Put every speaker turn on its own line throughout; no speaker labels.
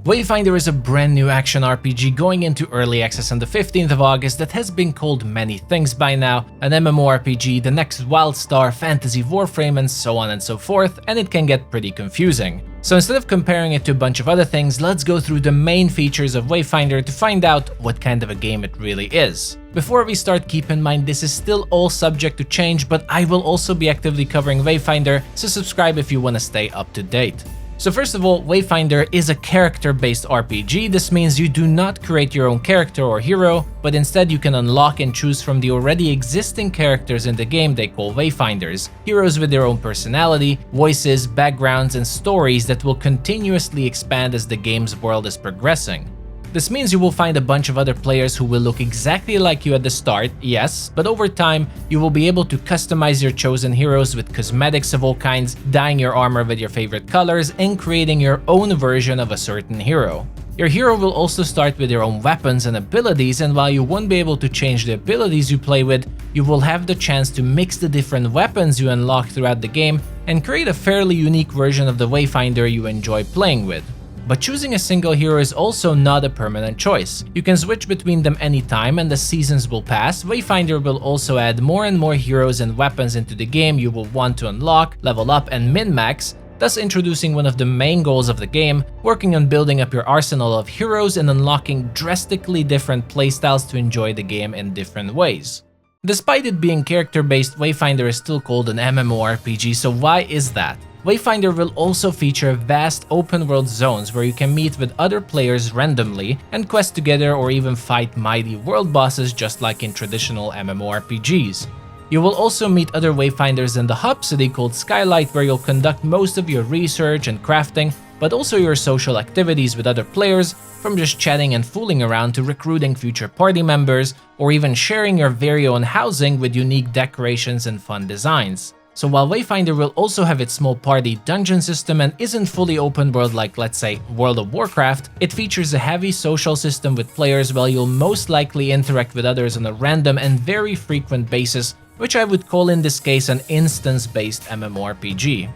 Wayfinder is a brand new action RPG going into early access on the 15th of August that has been called many things by now, an MMORPG, the next Wildstar, fantasy Warframe, and so on and so forth, and it can get pretty confusing. So instead of comparing it to a bunch of other things, let's go through the main features of Wayfinder to find out what kind of a game it really is. Before we start, keep in mind this is still all subject to change, but I will also be actively covering Wayfinder, so subscribe if you want to stay up to date. So first of all, Wayfinder is a character-based RPG. This means you do not create your own character or hero, but instead you can unlock and choose from the already existing characters in the game they call Wayfinders, heroes with their own personality, voices, backgrounds, and stories that will continuously expand as the game's world is progressing. This means you will find a bunch of other players who will look exactly like you at the start, yes, but over time, you will be able to customize your chosen heroes with cosmetics of all kinds, dyeing your armor with your favorite colors, and creating your own version of a certain hero. Your hero will also start with their own weapons and abilities, and while you won't be able to change the abilities you play with, you will have the chance to mix the different weapons you unlock throughout the game and create a fairly unique version of the Wayfinder you enjoy playing with. But choosing a single hero is also not a permanent choice. You can switch between them anytime, and as seasons will pass, Wayfinder will also add more and more heroes and weapons into the game you will want to unlock, level up, and min-max, thus introducing one of the main goals of the game, working on building up your arsenal of heroes and unlocking drastically different playstyles to enjoy the game in different ways. Despite it being character-based, Wayfinder is still called an MMORPG, so why is that? Wayfinder will also feature vast open-world zones where you can meet with other players randomly and quest together or even fight mighty world bosses just like in traditional MMORPGs. You will also meet other Wayfinders in the hub city called Skylight, where you'll conduct most of your research and crafting, but also your social activities with other players, from just chatting and fooling around to recruiting future party members, or even sharing your very own housing with unique decorations and fun designs. So while Wayfinder will also have its small party dungeon system and isn't fully open world like, let's say, World of Warcraft, it features a heavy social system with players where you'll most likely interact with others on a random and very frequent basis, which I would call in this case an instance-based MMORPG.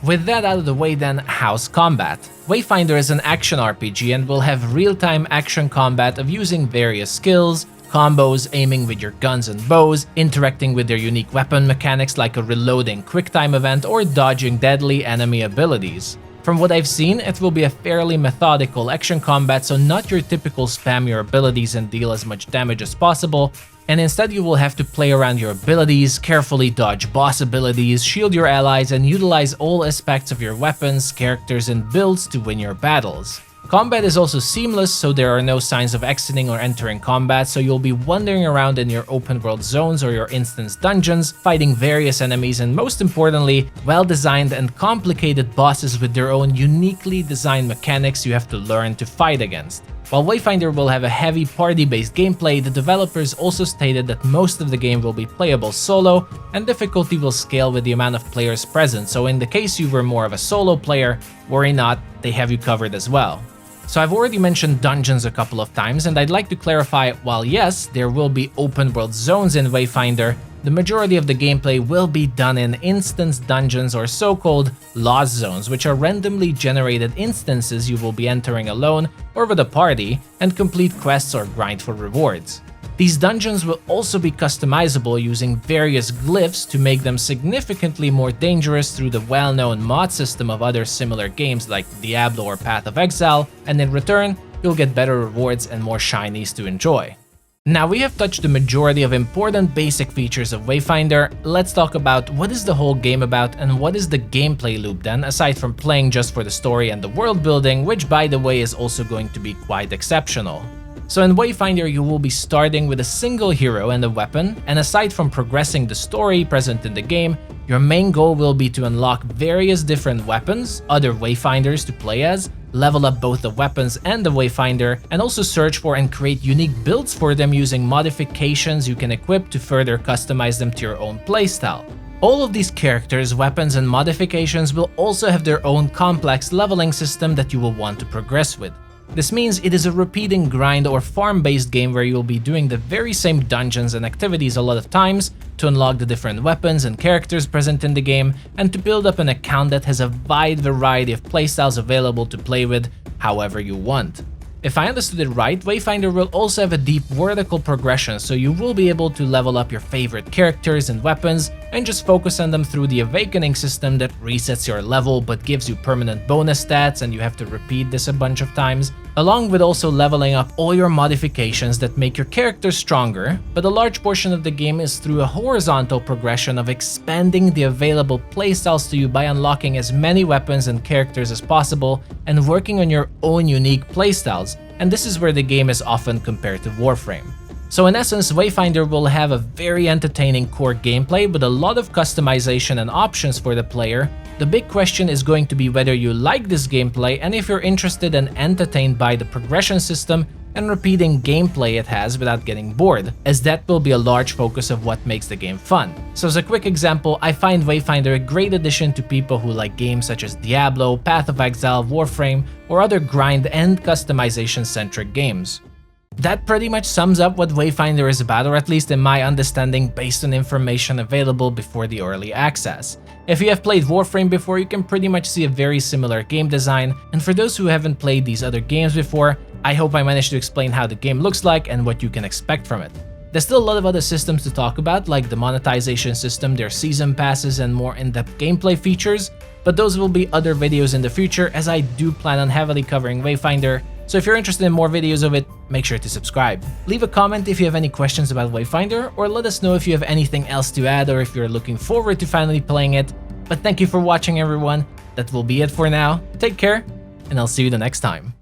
With that out of the way then, how's combat? Wayfinder is an action RPG and will have real-time action combat of using various skills, combos, aiming with your guns and bows, interacting with their unique weapon mechanics like a reloading quicktime event or dodging deadly enemy abilities. From what I've seen, it will be a fairly methodical action combat, so not your typical spam your abilities and deal as much damage as possible, and instead you will have to play around your abilities, carefully dodge boss abilities, shield your allies, and utilize all aspects of your weapons, characters, and builds to win your battles. Combat is also seamless, so there are no signs of exiting or entering combat, so you'll be wandering around in your open world zones or your instance dungeons, fighting various enemies and most importantly, well-designed and complicated bosses with their own uniquely designed mechanics you have to learn to fight against. While Wayfinder will have a heavy party-based gameplay, the developers also stated that most of the game will be playable solo, and difficulty will scale with the amount of players present, so in the case you were more of a solo player, worry not, they have you covered as well. So I've already mentioned dungeons a couple of times, and I'd like to clarify, while yes, there will be open world zones in Wayfinder, the majority of the gameplay will be done in instance dungeons or so-called lost zones, which are randomly generated instances you will be entering alone or with a party and complete quests or grind for rewards. These dungeons will also be customizable using various glyphs to make them significantly more dangerous through the well-known mod system of other similar games like Diablo or Path of Exile, and in return, you'll get better rewards and more shinies to enjoy. Now we have touched the majority of important basic features of Wayfinder, let's talk about what is the whole game about and what is the gameplay loop then, aside from playing just for the story and the world building, which by the way is also going to be quite exceptional. So in Wayfinder you will be starting with a single hero and a weapon, and aside from progressing the story present in the game, your main goal will be to unlock various different weapons, other Wayfinders to play as, level up both the weapons and the Wayfinder, and also search for and create unique builds for them using modifications you can equip to further customize them to your own playstyle. All of these characters, weapons, and modifications will also have their own complex leveling system that you will want to progress with. This means it is a repeating grind or farm-based game where you'll be doing the very same dungeons and activities a lot of times to unlock the different weapons and characters present in the game, and to build up an account that has a wide variety of playstyles available to play with, however you want. If I understood it right, Wayfinder will also have a deep vertical progression, so you will be able to level up your favorite characters and weapons and just focus on them through the awakening system that resets your level but gives you permanent bonus stats, and you have to repeat this a bunch of times, along with also leveling up all your modifications that make your character stronger. But a large portion of the game is through a horizontal progression of expanding the available playstyles to you by unlocking as many weapons and characters as possible and working on your own unique playstyles, and this is where the game is often compared to Warframe. So in essence, Wayfinder will have a very entertaining core gameplay with a lot of customization and options for the player. The big question is going to be whether you like this gameplay and if you're interested and entertained by the progression system and repeating gameplay it has without getting bored, as that will be a large focus of what makes the game fun. So as a quick example, I find Wayfinder a great addition to people who like games such as Diablo, Path of Exile, Warframe, or other grind and customization-centric games. That pretty much sums up what Wayfinder is about, or at least in my understanding based on information available before the early access. If you have played Warframe before, you can pretty much see a very similar game design, and for those who haven't played these other games before, I hope I managed to explain how the game looks like and what you can expect from it. There's still a lot of other systems to talk about, like the monetization system, their season passes, and more in-depth gameplay features, but those will be other videos in the future, as I do plan on heavily covering Wayfinder. So if you're interested in more videos of it, make sure to subscribe. Leave a comment if you have any questions about Wayfinder, or let us know if you have anything else to add or if you're looking forward to finally playing it. But thank you for watching, everyone. That will be it for now. Take care, and I'll see you the next time.